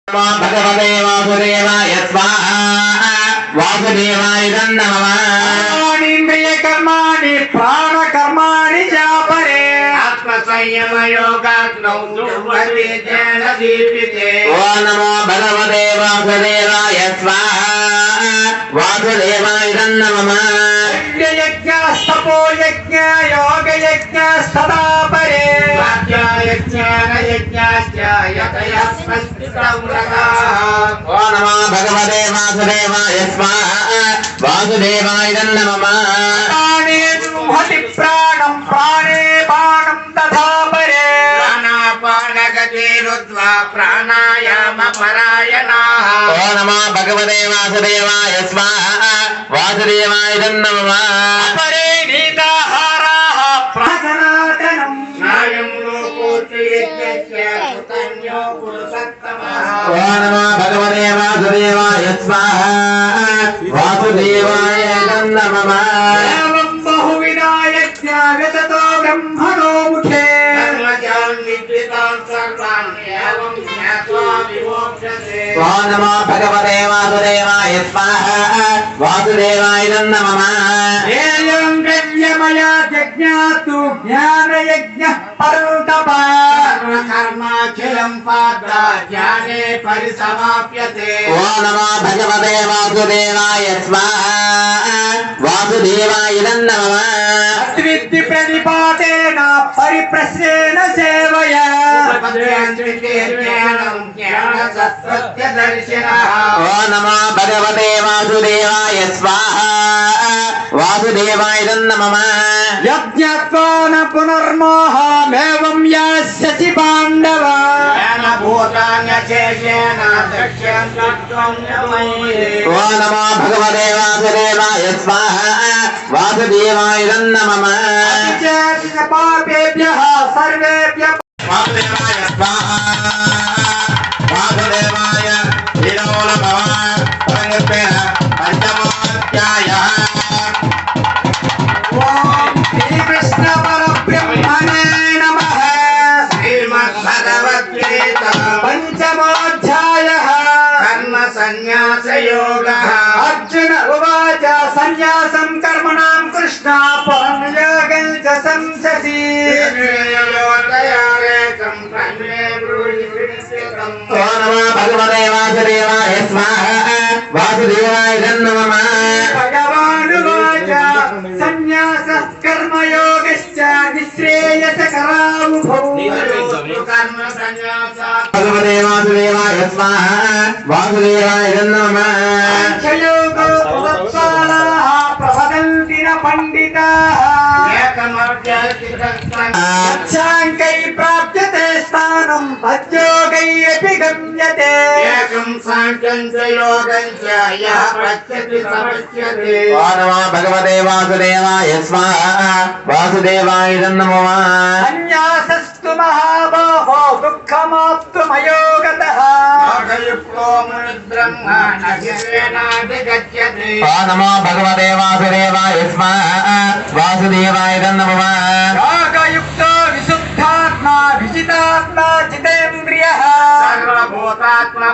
भगवते वासुदेवाय स्वाहा वासुदेवाय नमः। इंद्रिय कर्माणि प्राण कर्माणि च परे आत्म संयम योगाग्नौ दुर्मते ज्ञान दीपिते। ओम नमो भगवते वासुदेवाय स्वाहा वासुदेवाय नमः। यज्ञ तपो यज्ञ योग यज्ञ सदा परे ओम नमो भगवते वासुदेवाय स्वाहा वासुदेवाय नमः। प्राणम प्राणे बाणम तथा परे प्राणापानगतिरुद्ध्वा प्राणायाम परायणाः। ओम नमो भगवते वासुदेवाय स्वाहा वासुदेवाय नमः। परे नीताहाराः प्रसनातनम् नायं लोकोऽस्ति यज्ञस्य कृतन्यो पुरुषोत्तमः। ओम नमो भगवते वासुदेवाय स्वाहा वासुदेवाय नमः। एवं बहुविधा यज्ञा व्यततो ब्रह्मणो मुखे कर्मजान् विद्वितान् सर्वान् एवं ज्ञात्वा विमोक्ष्यते। ओम नमो भगवते वासुदेवाय स्वाहा वासुदेवाय नमः। एयं यज्ञमया यज्ञातु ज्ञानयज्ञः परन्तपः कर्माखिलं पाद्रा ज्ञाने परिसमाप्यते। ओम नमो भगवते वासुदेवाय स्वाहा वासुदेवाय नमः। अद्विद्य प्रणिपातेन परिप्रश्नेन सेवया ज्ञानं ज्ञानसत्सत्यदर्शिनः। ओम नमो भगवते वासुदेवाय स्वाहा वासुदेवाय नमः। यज्ञत्वान पुनर्मोहमेवं यास्यसि पाण्डव ज्ञानभूतान्यशेषेण दक्ष्यं तत्त्वं नमये। ओम नमो भगवते वासुदेवाय स्वाहा वासुदेवाय नमः। पापेभ्यः सर्वेभ्यः वासुदेवाय स्वाहा वासुदेवाय विनो नमः। परमेश्वर पंचमोऽध्यायः। ॐ श्रीकृष्ण परब्रह्मणे नमः। श्रीमद्भगवद्गीता पञ्चमोऽध्यायः। कर्मसन्न्यासयोगः। अर्जुन उवाच सन्न्यासं कर्मणां कृष्ण परं योगं च संससि ओम नमो भगवते वासुदेवाय स्वाहा वासुदेवाय नमः। भगवानुवाच सन्न्यासः कर्मयोगश्च निःश्रेयसकरावुभौ भगवते वासुदेवाय स्वाहा वासुदेवाय नमः। साङ्ख्ययोगो भगवत्पालाः प्रवदन्ति न पण्डिताः यच्छाङ्कै प्राप्यते स्थानं तद्योगैरपि गम्यते ओम नमो भगवते वासुदेवाय स्वाहा वासुदेवाय नमः। सन्न्यासस्तु महाबाहो दुःखमाप्तुमयोगतः ओम नमो भगवते वासुदेवाय स्वाहा वासुदेवाय नमः। योगयुक्तो विशुद्धात्मा विजितात्मा जितेन्द्रियः भूतात्मा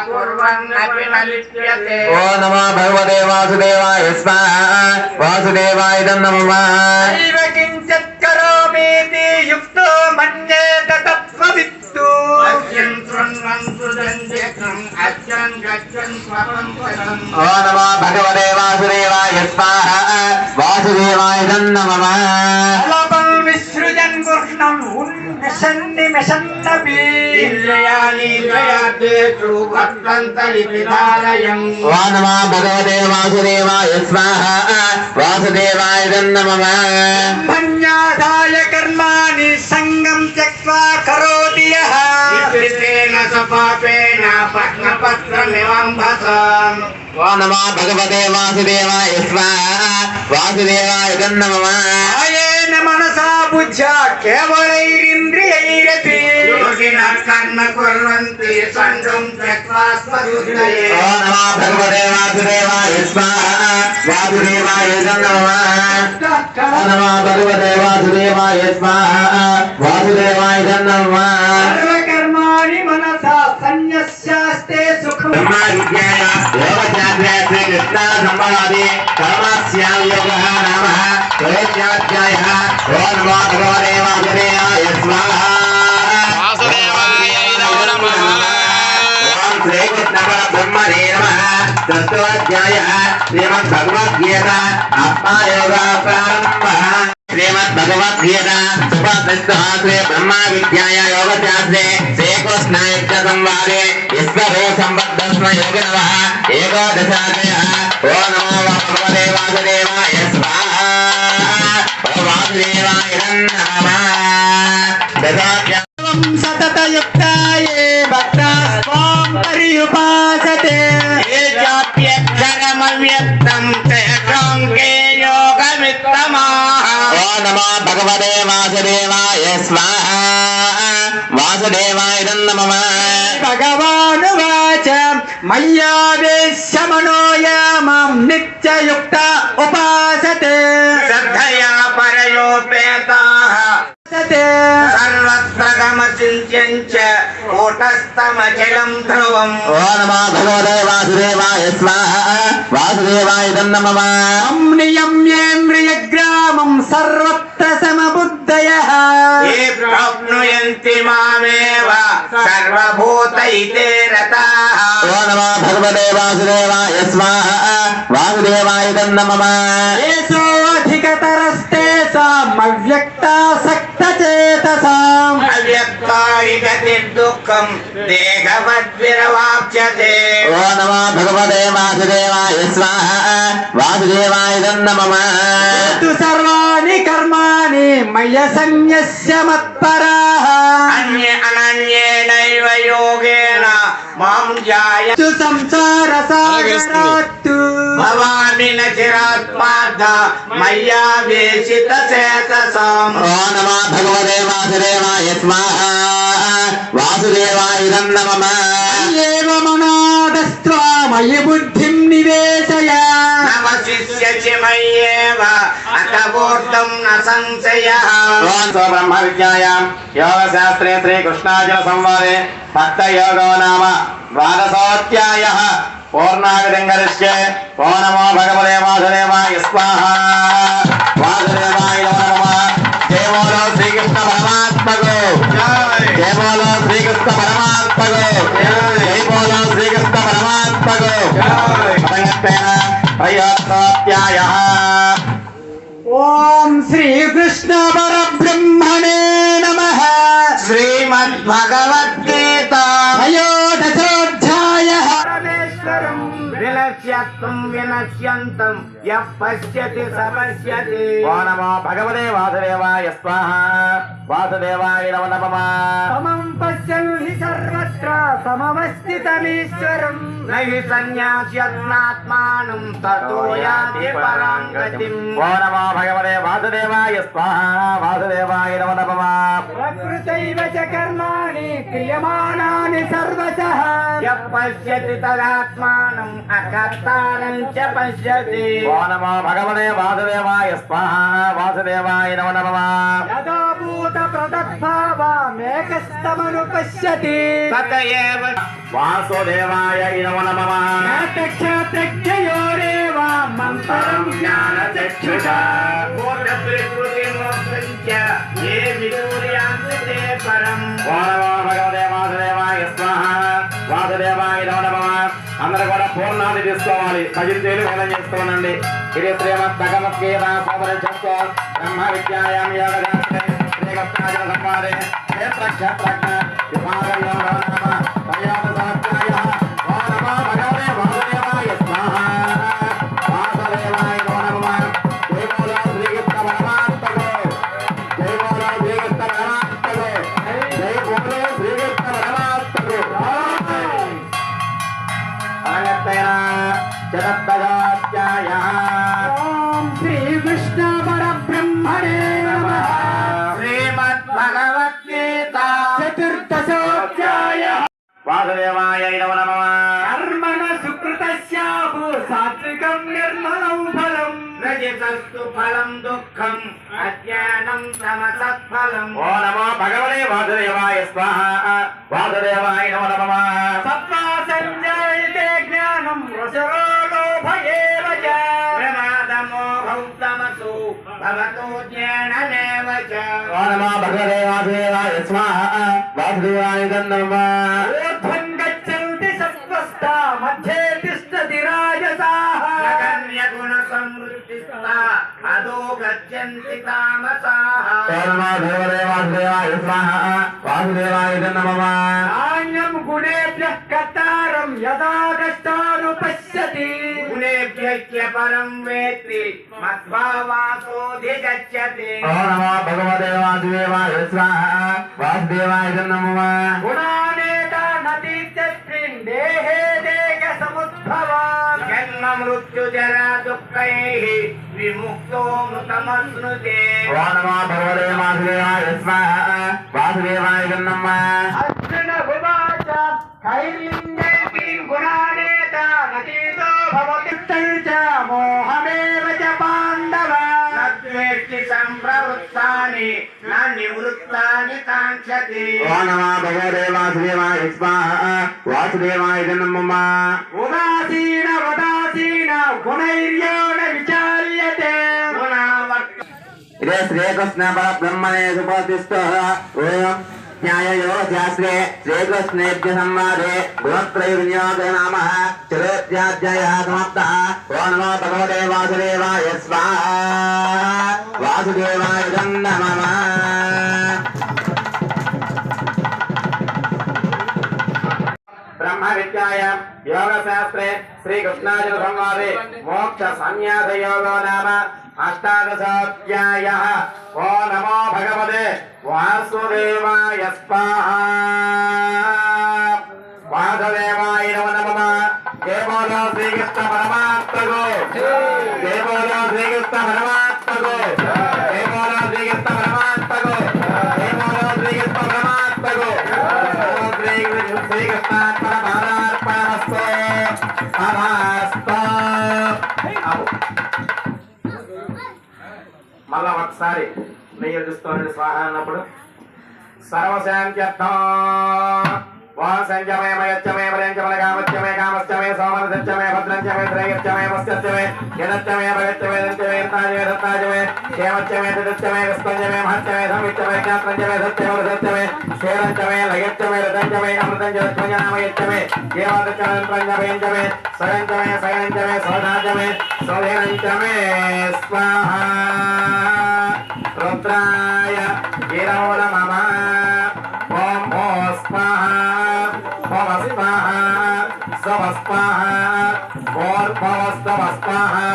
कुर्वन्नपि न लिप्यते। ओम नमो भगवते वासुदेवाय स्वाहा वासुदेवाय नमः। नैव किञ्चित् करोमीति युक्तो मन्येत तत्त्ववित्तु अद्यं शृण्वन् सुदन्त्यम् अद्यं गच्छन् स्वपं पदम्। ओम नमो भगवते वासुदेवाय स्वाहा वासुदेवाय नमः। अलपं विसृजन् गृह्णम् उन्मिषन्निमिषन्नपि इंद्रियाणीन्द्रियार्थेषु वर्तन्तलिपिधारयम्। ओम नमो भगवते वासुदेवाय स्वाहा वासुदेवाय नमः। ब्रह्मण्यादाय कर्माणि सङ्गं त्यक्त्वा करोति यः विकृतेन स पापेन पद्मपत्रमिवम्भसा। ओम नमो भगवते वासुदेवाय स्वाहा वासुदेवाय नमः। कायेन मनसा बुद्ध्या केवलैरिन्द्रियैरपि योगिनः कर्म कुर्वन्ति सङ्गं त्यक्त्वा स्वबुद्धये। ओम नमो भगवते वासुदेवाय स्वाहा वासुदेवाय नमः। ओम नमो भगवते वासुदेवाय स्वाहा वासुदेवाय नमः। सर्वकर्माणि मनसा सन्न्यस्य సంభాది కర్మస్యాం యోగః నామః త్రయోదశాధ్యాయః. ఓం నమో భగవతే వాసుదేవాయ స్వాహా. ఓం శ్రీకృష్ణ పరబ్రహ్మణే నమః. చతుర్థోధ్యాయః. శ్రీమద్భగవద్గీత ఆత్మయోగ ప్రారంభః. శ్రీమద్భగవద్గీత ఉపనిషత్తుః బ్రహ్మ విద్యాయ యోగశాస్త్రే శ్రీకృష్ణాయ సంవాదే ఈశ్వరో సంబద్ధస్మ యోగినః ఏకాదశాధ్యాయః. ఓం నమో భగవతే వాసుదేవాయ స్వాహా. ఓం వాసుదేవాయ నమః. దశాధ్యాయం సతతయుక్తాయే భక్తాస్వాం పర్యుపాసతే ఏ జాప్యక్షరమవ్యక్తం తేషాం కే యోగమిత్తమాః. ఓం నమో భగవతే వాసుదేవాయ స్వాహా. వాసుదేవాయ నమః. భగవానువాచ మయ్యావేశ్యమనోయామం నిత్యయుక్త ఉపాసతే శ్రద్ధయా పరయోపేతాః సర్వత్ర గమచింత్యం చ కూటస్థమఖిలం ధ్రువం. ఓం నమో భగవతే వాసుదేవాయ స్వాహా. వాసుదేవాయ నమః. నియమ్యేంద్రియగ్రామం సర్వత్ర సమబుద్ధయః ఏ ప్రాప్నుయంతి మామేవ సర్వభూతైతే రతాః. ఓం నమో భగవతే వాసుదేవాయ స్వాహా. వాసుదేవాయ నమః. ఏషో అధికతరస్తేషాం అవ్యక్తాసక్తచేతసాం అవ్యక్తాయి గతిర్దుఃఖం దేహవద్విరవాప్యతే. ఓం నమో భగవతే వాసుదేవాయ స్వాహా. వాసుదేవాయ నమః. తు సర్వాణి కర్మాణి మయ్య సన్యస్య మత్పరాః అన్య అనన్యేనైవ యోగేన మాం ధ్యాయन्तు. సంసార సాగరాత్తు భవామి న చిరాత్మార్థ మయ్యా వేషిత చేతసాం. ఓం నమో భగవతే వాసుదేవాయ స్వాహా. వాసుదేవాయ నమః. ఏవమనాదస్త్వా మయి బుద్ధిం నివేశయ నవశిష్యసి మయ్యేవ అతవోర్ధం న సంశయః. ఓం బ్రహ్మ విద్యాయాం యోగశాస్త్రే శ్రీకృష్ణార్జున సంవాదే భక్తయోగో నామ ద్వాదశోధ్యాయః. పూర్ణాగతిం కరిష్యే. ఓం నమో భగవతే వాసుదేవాయ స్వాహా. వాసుదేవాయ నమః. జయ బోలో శ్రీకృష్ణ పరమాత్మకు. జయ బోలో శ్రీకృష్ణ పరమాత్మకు. జయ బోలో శ్రీకృష్ణ పరమాత్మకు. పతంగత్వేన త్రయోదశోధ్యాయః. ఓం శ్రీకృష్ణ పరబ్రహ్మణే నమః. శ్రీమద్భగవద్గీత త్రయోదశోధ్యాయః. పరమేశ్వరం వినశ్యత్వం వినశ్యంతం యః పశ్యతి స పశ్యతి. ఓం నమో భగవతే వాసుదేవాయ స్వాహా. వాసుదేవాయ నమః. సమం పశ్యన్ హి సర్వత్ర సమవస్థితమీశ్వరం నహి సన్యాస్యత్నాత్మానం తతో యాతి పరాం గతిం. ఓం నమో భగవతే వాసుదేవాయ స్వాహా. వాసుదేవాయ నమః. ప్రకృతైవ చ కర్మాణి క్రియమాణాని సర్వశః యః పశ్యతి తదాత్మానం అకర్తారం చ పశ్యతి. ఓం నమో భగవతే వాసుదేవాయ స్వాహా. వాసుదేవాయ నమః. యదా భూత ప్రదద్భావమేకస్తమను పశ్యతి తత ఏవ వాసుదేవాయ నమః. క్షేత్రజ్ఞయోరేవ మంతరం జ్ఞానచక్షుష కోట ప్రకృతి మోక్షం చ ఏ విదూర్యాంతి తే పరం. ఓం నమో భగవతే వాసుదేవాయ స్వాహా. వాసుదేవాయ నమః. అందరూ కూడా పూర్ణాది తీసుకోవాలి. 10 చేలు వేలం చేసుకోనండి. ఇది శ్రీమద్భగవద్గీత సోపనిషత్తు బ్రహ్మ విద్యాయాం యోగశాస్త్రే శ్రీకృష్ణార్జున సంవాదే క్షేత్రజ్ఞ విభాగంలో నమః. త్రయోదశోధ్యాయః. ఓం నమో భగవతే వాసుదేవాయ స్వాహా. వాసుదేవాయ నమః. జై బోలో శ్రీకృష్ణ పరమాత్మకు. జై బోలో శ్రీకృష్ణ పరమాత్మకు. జై బోలో శ్రీకృష్ణ పరమాత్మకు. అనగత్తైన చతుర్థోధ్యాయః. ఓం శ్రీకృష్ణ పరబ్రహ్మణే నమః. శ్రీమద్భగవద్గీత చతుర్దశోధ్యాయః. వాసుదేవాయ నమః. కర్మణ సుకృతస్యాహు సాత్వికం నిర్మలం ఫలం రజతస్తు ఫలం దుఃఖం అజ్ఞానం తమసః ఫలం. ఓ నమో భగవతే వాసుదేవాయ స్వాహా. వాసుదేవాయ నమః. సత్వా సంజాయతే జ్ఞానం రసరో లోభ ఏవ విసర్జంతి తామసాః ఓం నమో భగవతే వాసుదేవాయ స్వాహా వాసుదేవాయ నమః నాణ్యం గుణేభ్యః కర్తారం యదా కష్టానుపశ్యతి గుణేభ్యశ్చ పరం వేత్తి మద్భావాసోధిగచ్చతి ఓం నమో భగవతే వాసుదేవాయ స్వాహా వాసుదేవాయ నమః గుణానేత నతీత్యస్మిన్ దేహే దేహ సముద్భవాన్ జన్మ మృత్యు జరా దుఃఖైః విముక్తో మృతమశ్నుతే ఓం నమో భగవతే వాసుదేవాయ స్వాహా వాసుదేవాయ నమః అర్జున ఉవాచ కైలింగైః గుణానేత నతీతో భవతి చ మోహమేవ చ పాండవ నద్వేష్టి సంప్రవృత్తాని న నివృత్తాని కాంక్షతి ఓం నమో భగవతే వాసుదేవాయ స్వాహా వాసుదేవాయ నమః ఉదాసీన ఉదాసీన గుణైర్యోన విచార్యతే ఇదే శ్రీకృష్ణ పరబ్రహ్మణే సుప్రతిష్ఠ ఓం న్యాయయోగ శాస్త్రే శ్రీకృష్ణేభ్య సంవాదే గుణత్రయ వినియోగ నామ చతుర్థాధ్యాయ సమాప్తః ఓం నమో భగవతే వాసుదేవాయ స్వాహా వాసుదేవాయ నమః బ్రహ్మ విద్యాయాం యోగ శాస్త్రే శ్రీకృష్ణార్జున సంవాదే మోక్ష సన్యాస యోగో నామ అష్టాదశోధ్యాయః ఓం నమో భగవతే వాసుదేవాయ స్వాహా వాసుదేవాయ నమః జయ బోలో శ్రీకృష్ణ పరమాత్మకు జయ బోలో శ్రీకృష్ణ పరమాత్మకు జయ బోలో శ్రీకృష్ణ పరమాత్మకు జయ బోలో శ్రీకృష్ణ పరమాత్మకు శ్రీకృష్ణార్పణ పాదార్పణమస్తు నమస్తు మళ్ళా ఒకసారి నెయ్యి చూసుకోండి స్వాహ అన్నప్పుడు సర్వశాంత్యర్థం ఓం సంజమే మయచ్చమే మయంచమే కామచ్చమే కామచ్చమే సోమనసచ్చమే భద్రంచమే త్రైగచ్చమే మత్స్యచ్చమే యదచ్చమే భగచ్చమే దంచమే తాజమే దత్తాజమే క్షేమచ్చమే తదచ్చమే విస్పంజమే మహచ్చమే సంవిచ్చమే జ్ఞాత్రంజమే సత్యమే వృధచ్చమే క్షేరంచమే లయచ్చమే రథంచమే అమృతంజమే జీవాదచ్చమే సగంచమే సగంచమే సోధాచమే సోధేనంచమే స్వాహా రుద్రాయ గిరో నమః ఓం భో స్వాహా భవ స్వాహా స్వ స్వాహా భోర్భవ స్వాహా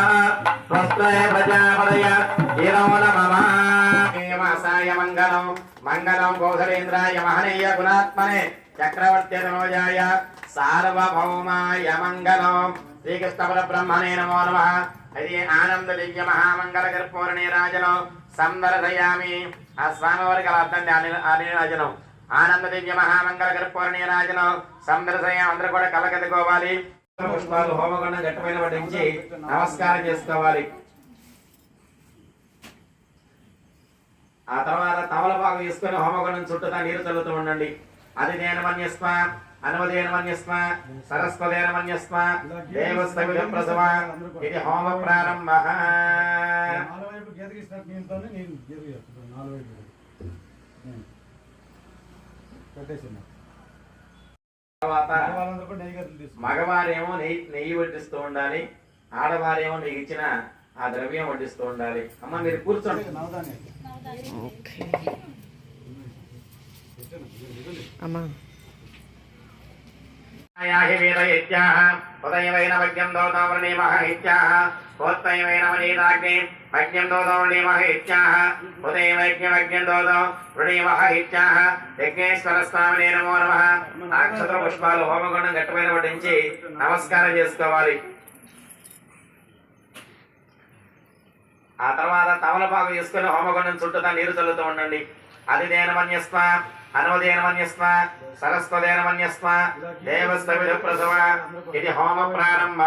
స్వస్త్రయ ప్రజాపదయ గిరో నమః దేవాసాయ మంగళం మంగళం కౌసలేంద్రాయ మహనీయ గుణాత్మనే చక్రవర్తి తనోజాయ సార్వభౌమాయ మంగళం శ్రీకృష్ణ పరబ్రహ్మణే నమో నమః హరి ఆనంద దివ్య మహామంగళ కర్పూరణే రాజనం సందర్శయామి ఆ స్వామి వారికి అలా అర్థండి అనిరాజనం ఆనంద దివ్య మహామంగళ కర్పూరణే రాజనం సందర్శయం అందరూ కూడా కళ్ళకెత్తుకోవాలి పుష్పాలు హోమగుండం గట్టమైన పట్టించి నమస్కారం చేసుకోవాలి ఆ తర్వాత తమలపాకు తీసుకొని హోమగుండం చుట్టూ నీరు చల్లుతూ ఉండండి అది నేను మన్యస్మ అనుమదేన మన్యస్మ సరస్వదేన మన్యస్మ దేవస్థవిధ ప్రసవ ఇది హోమ ప్రారంభ తర్వాత మగవారేమో నెయ్యి వడ్డిస్తూ ఉండాలి ఆడవారేమో నీకు ఇచ్చిన ఆ ద్రవ్యం వడ్డిస్తూ ఉండాలి అమ్మ మీరు కూర్చోండి అమ్మా యాహి వేదయిత్యాః ఉదయవైన వజ్ఞం దౌతావృణీమః ఇత్యాః కోత్తయవైన వనీతాగ్ని వజ్ఞం దౌతావృణీమః ఇత్యాః ఉదయవైజ్ఞం దౌతం వృణీమః ఇత్యాః యజ్ఞేశ్వర స్వామినే నమో నమః అక్షత పుష్పాలు హోమగుండం గట్టమైన పట్టించి నమస్కారం చేసుకోవాలి ఆ తర్వాత తమలపాకు తీసుకుని హోమగుండం చుట్టూ నీరు చల్లుతూ ఉండండి అది దేనమన్యస్మ అనుమదేనమన్యస్మ సరస్వదేనమన్యస్మ దేవస్థవిధ ప్రసవ ఇది హోమ ప్రారంభ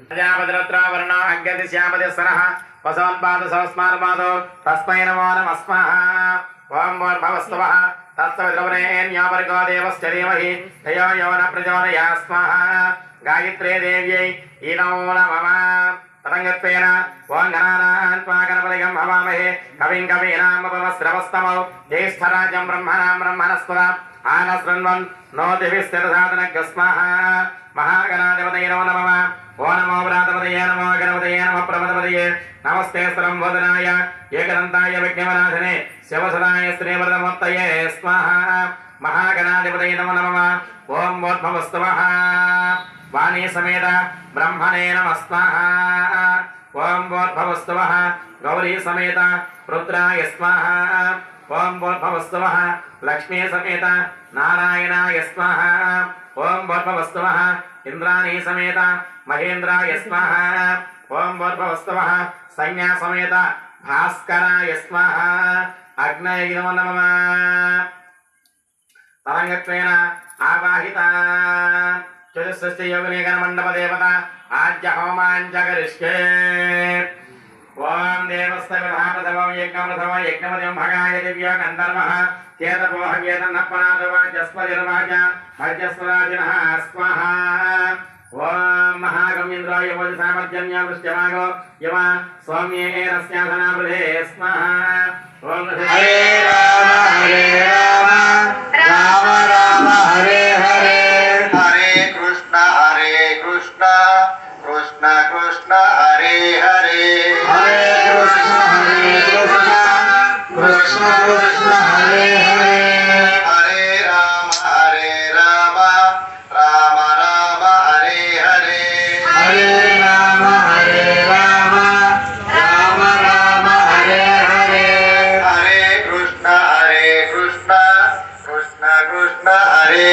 ప్రజాపతిరత్రావరణ అగ్యతి శ్యామతి సరః వసవన్పాద సహస్మారపాదో తస్మై నమో నమస్మః ఓం భూర్భువస్సువః తత్సవితుర్వరేణ్యో దేవస్య ధీమహి ధియో యో న ప్రచోదయాత్ స్వాహా గాయత్రీ దేవ్యై నమో నమః తరంగత్వేన ఓం గణానాన్వా గణపతిగం హవామహే కవిం కవీనాముపమస్రవస్తమౌ జ్యేష్ఠరాజం బ్రహ్మణాం బ్రహ్మణస్పద ఆనశృణ్వన్ నోతిభిః స్థిరసాధనగ్గ స్వాహా మహాగణాధిపతయే నమో నమః ఓ నమో వ్రాతపదయే నమో గణపతయే నమో ప్రమదపదయే నమస్తే స్తంభోదనాయ ఏకదంతాయ విఘ్నవనాశనే శివసదాయ శ్రీవ్రతమూర్తయే స్వాహ మహాగణాధిపతయే నమో నమః ఓం వోద్భవస్తవః వాణీ సమేత బ్రహ్మణే నమః స్వాహ ఓం వోద్భవస్తవః గౌరీ సమేత రుద్రాయ స్వాహ ఓం వోద్భవస్తవః లక్ష్మీ సమేత నారాయణాయ స్వాహ ఓం వోద్భవస్తవః ఇంద్రాణీ సమేత మహేంద్రాయ స్వాహ ఓం వోద్భవస్తవః సంజ్ఞా సమేత భాస్కరాయ స్వాహ అగ్నయే నమో నమః తరంగత్వేన ఆవాహిత చతుస్సస్య యోగిని గణమండప దేవత ఆద్య హోమాంచకరిష్యే ఓం దేవస్థవిధానసవం యజ్ఞమసవం యజ్ఞమదిం భగాయ దివ్య గంధర్వః చేతపోహవ్యేతన్నప్పనాదవాచస్పతిర్వాచ భజ్యస్వరాజినః స్వాహ ఓం మహాగమ్యేంద్రాయ వోజి సామర్జన్య వృష్ట్యమాగో యమ సౌమ్యే రస్యాధనావృధే స్వాహ ఓం హరే రామ హరే రామ రామ రామ హరే హరే హరే కృష్ణ కృష్ణ కృష్ణ హరే హరే హరే కృష్ణ కృష్ణ కృష్ణ హరే హరే హరే రామ రామ రామ హరే హరే హరే రామ రామ రామ రామ హరే హరే హరే కృష్ణ కృష్ణ కృష్ణ కృష్ణ హరే